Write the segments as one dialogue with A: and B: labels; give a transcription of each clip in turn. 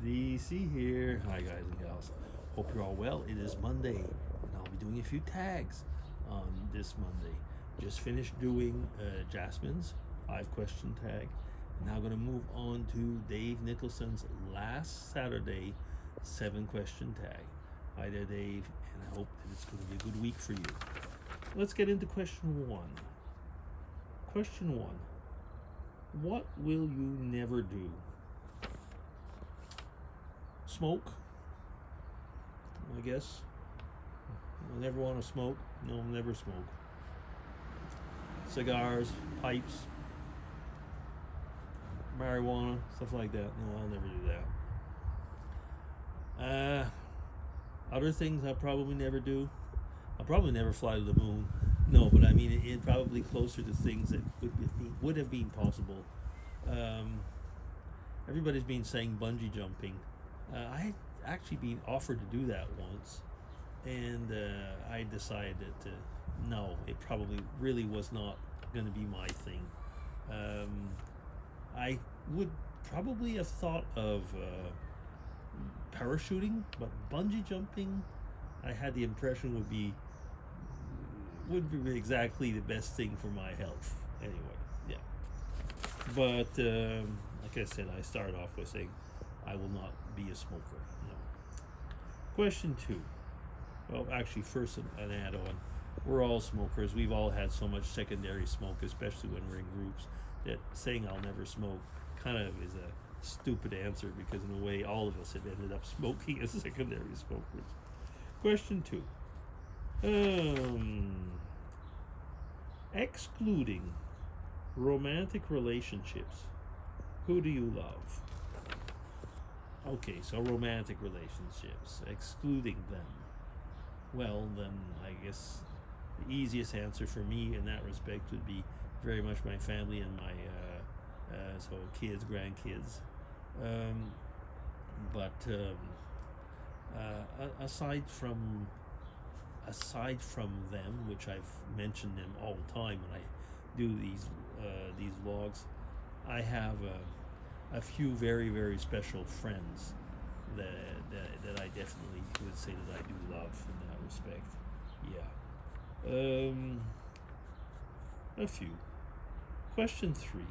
A: DC here. Hi guys and gals. Hope you're all well. It is Monday and I'll be doing a few tags on this Monday. Just finished doing Jasmine's 5-question tag. Now going to move on to Dave Nicholson's last Saturday 7-question tag. Hi there, Dave, and I hope that it's going to be a good week for you. Let's get into question 1. Question 1. What will you never do? Smoke, I guess. I never want to smoke. No, never smoke. Cigars, pipes, marijuana, stuff like that. No, I'll never do that. Other things I'll probably never do. I'll probably never fly to the moon. No, but I mean, it's probably closer to things that would have been possible. Everybody's been saying bungee jumping. I had actually been offered to do that once, and I decided that no, it probably really was not going to be my thing. I would probably have thought of parachuting, but bungee jumping, I had the impression wouldn't be exactly the best thing for my health. Anyway, yeah. But like I said, I started off with saying I will not be a smoker. No. Question 2. Well, actually, first an add-on. We're all smokers. We've all had so much secondary smoke, especially when we're in groups, that saying I'll never smoke kind of is a stupid answer, because in a way all of us have ended up smoking as secondary smokers. Question 2. Excluding romantic relationships, who do you love? Okay, so romantic relationships, excluding them. Well, then I guess the easiest answer for me in that respect would be very much my family and my so kids, grandkids. Aside from them, which I've mentioned them all the time when I do these vlogs, I have a few very, very special friends that I definitely would say that I do love in that respect. Yeah. A few. Question 3.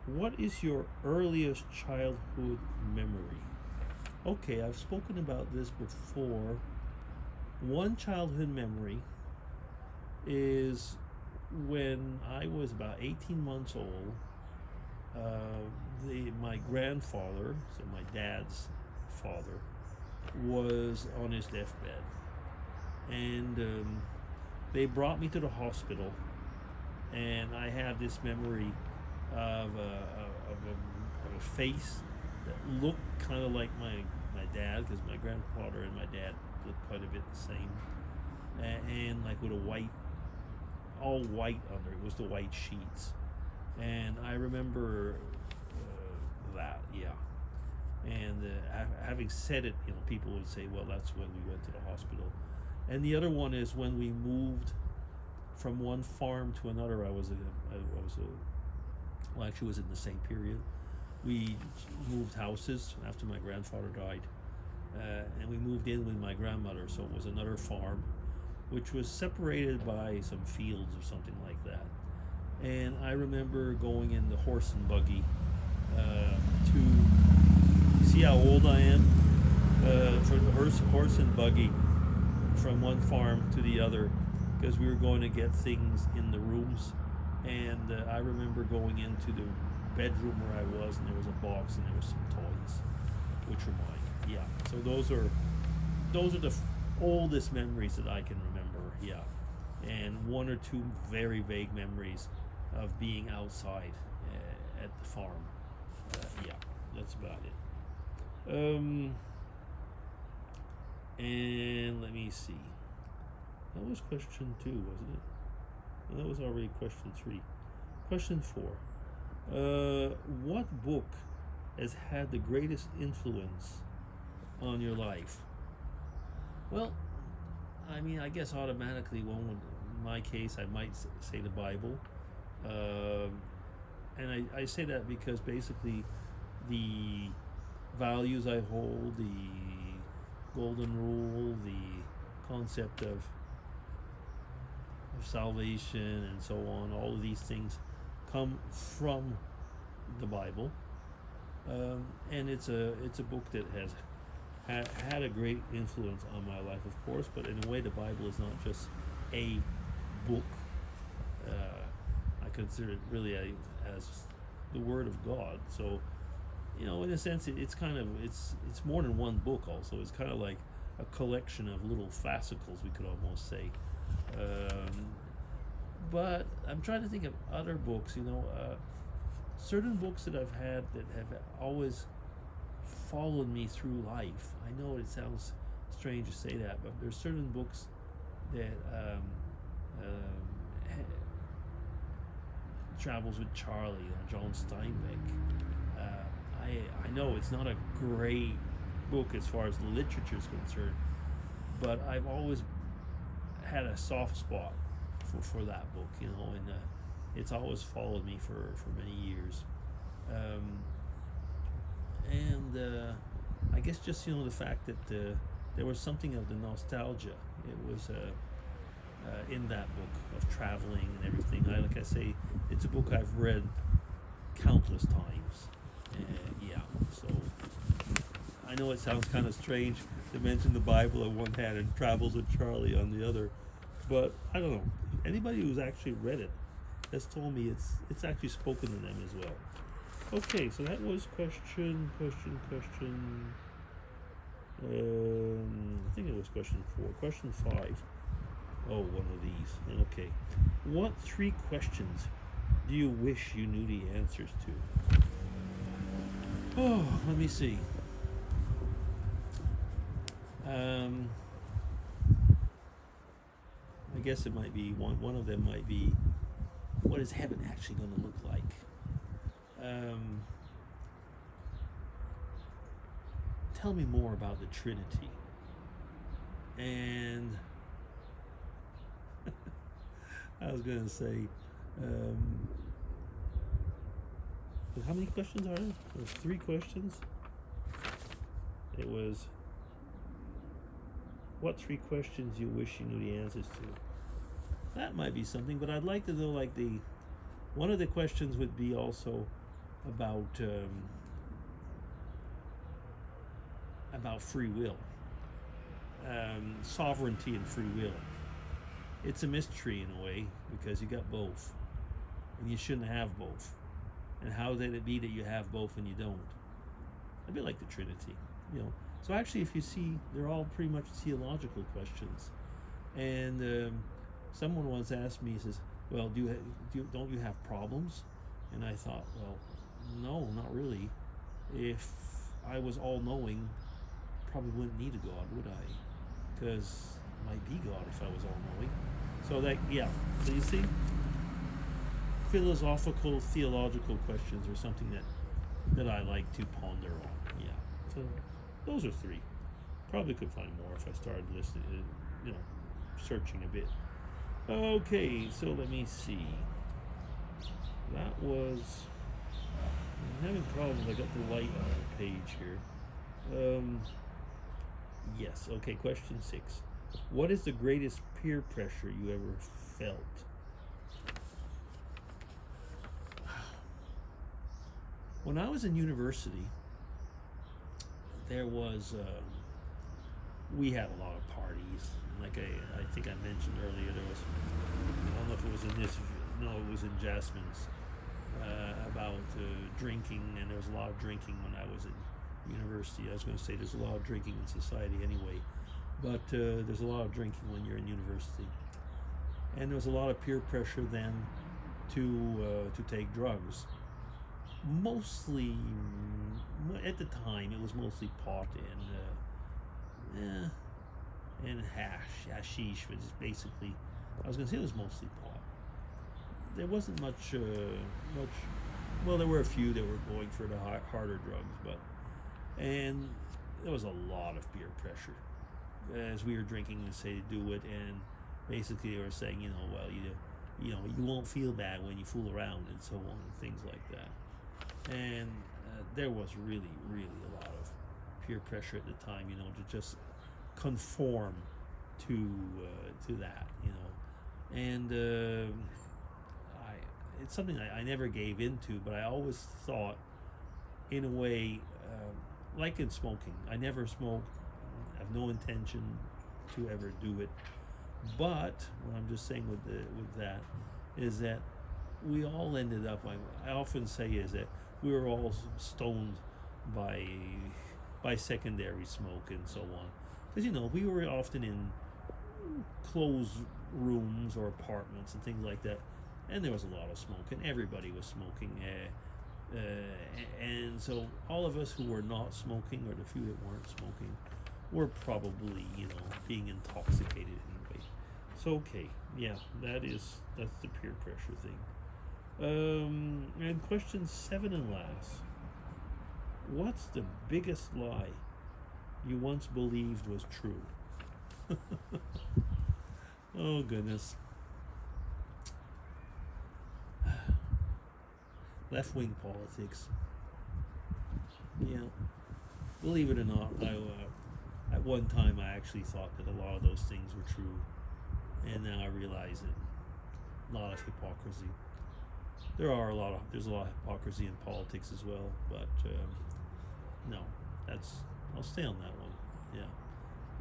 A: What is your earliest childhood memory? Okay, I've spoken about this before. One childhood memory is when I was about 18 months old. My grandfather, so my dad's father, was on his deathbed, and they brought me to the hospital, and I have this memory of a face that looked kind of like my dad, because my grandfather and my dad looked quite a bit the same, and like with all white under it was the white sheets. And I remember that, yeah. And having said it, people would say, well, that's when we went to the hospital. And the other one is when we moved from one farm to another. Actually, it was in the same period. We moved houses after my grandfather died, and we moved in with my grandmother. So it was another farm, which was separated by some fields or something like that. And I remember going in the horse and buggy to see how old I am, for the horse and buggy from one farm to the other, because we were going to get things in the rooms. And I remember going into the bedroom where I was, and there was a box and there was some toys, which were mine. Yeah. So those are the oldest memories that I can remember. Yeah. And one or two very vague memories of being outside at the farm. Yeah, that's about it. And let me see. That was question 2, wasn't it? Well, that was already question 3. Question 4. What book has had the greatest influence on your life? Well, I mean, I guess automatically one would, in my case, I might say the Bible. And I say that because basically the values I hold, the golden rule, the concept of salvation, and so on. All of these things come from the Bible, and it's a book that has had a great influence on my life, of course. But in a way, the Bible is not just a book. I consider it really as the Word of God. So, in a sense, it's kind of it's more than one book. Also, it's kind of like a collection of little fascicles, we could almost say. But I'm trying to think of other books. Certain books that I've had that have always followed me through life. I know it sounds strange to say that, but there's certain books that Travels with Charlie, John Steinbeck. I know it's not a great book as far as the literature is concerned, but I've always had a soft spot for that book, and it's always followed me for many years. And I guess just the fact that there was something of the nostalgia. It was in that book of traveling and everything. Like I say, it's a book I've read countless times. Yeah, so I know it sounds kind of strange to mention the Bible on one hand and Travels with Charlie on the other, but I don't know. Anybody who's actually read it has told me it's actually spoken to them as well. Okay, so that was question. I think it was question 4. Question 5. Oh, one of these. Okay. What 3 questions do you wish you knew the answers to? Oh, let me see. I guess it might be one of them might be, what is heaven actually going to look like? Tell me more about the Trinity. And I was going to say, how many questions are there? There's 3 questions. It was, what 3 questions you wish you knew the answers to? That might be something, but I'd like to know, like, one of the questions would be also about free will, sovereignty and free will. It's a mystery in a way, because you got both, and you shouldn't have both. And how did it be that you have both and you don't? A bit like the Trinity, So actually, if you see, they're all pretty much theological questions. And someone once asked me, he says, "Well, don't you have problems?" And I thought, well, no, not really. If I was all-knowing, probably wouldn't need a God, would I? Because I might be God if I was all-knowing. So so you see, philosophical, theological questions are something that I like to ponder on. Yeah. So those are 3. Probably could find more if I started listening, searching a bit. Okay, so let me see. That was, I'm having problems. I got the light on the page here. Yes, okay, question 6. What is the greatest peer pressure you ever felt? When I was in university, there was, we had a lot of parties. Like I think I mentioned earlier, there was, I don't know if it was in this, no, it was in Jasmine's, about drinking, and there was a lot of drinking when I was in university. I was going to say there's a lot of drinking in society anyway, but there's a lot of drinking when you're in university. And there was a lot of peer pressure then to take drugs. Mostly, at the time, it was mostly pot and hashish, which is basically, I was going to say it was mostly pot. There wasn't much, well, there were a few that were going for the harder drugs, and there was a lot of peer pressure as we were drinking to say to do it, and basically they were saying, well, you won't feel bad when you fool around and so on and things like that. And there was really, really a lot of peer pressure at the time, you know, to just conform to that, you know. And it's something I never gave into, but I always thought, in a way, like in smoking, I never smoked. I have no intention to ever do it. But what I'm just saying with that is that we all ended up. I often say is that we were all stoned by secondary smoke and so on, because you know we were often in closed rooms or apartments and things like that, and there was a lot of smoke, and everybody was smoking. And so all of us who were not smoking, or the few that weren't smoking, were probably, you know, being intoxicated anyway. So okay, yeah, that's the peer pressure thing. And question 7 and last: what's the biggest lie you once believed was true? Oh goodness. Left-wing politics. Yeah, believe it or not, at one time I actually thought that a lot of those things were true, and now I realize that a lot of hypocrisy. There's a lot of hypocrisy in politics as well, but no, I'll stay on that one. Yeah,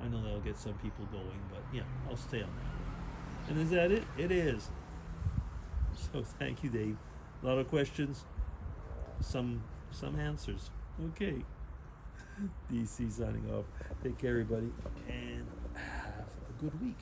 A: I know that'll get some people going, but yeah, I'll stay on that one. And is that it? It is. So thank you, Dave. A lot of questions, some answers. Okay. DC signing off. Take care, everybody, and have a good week.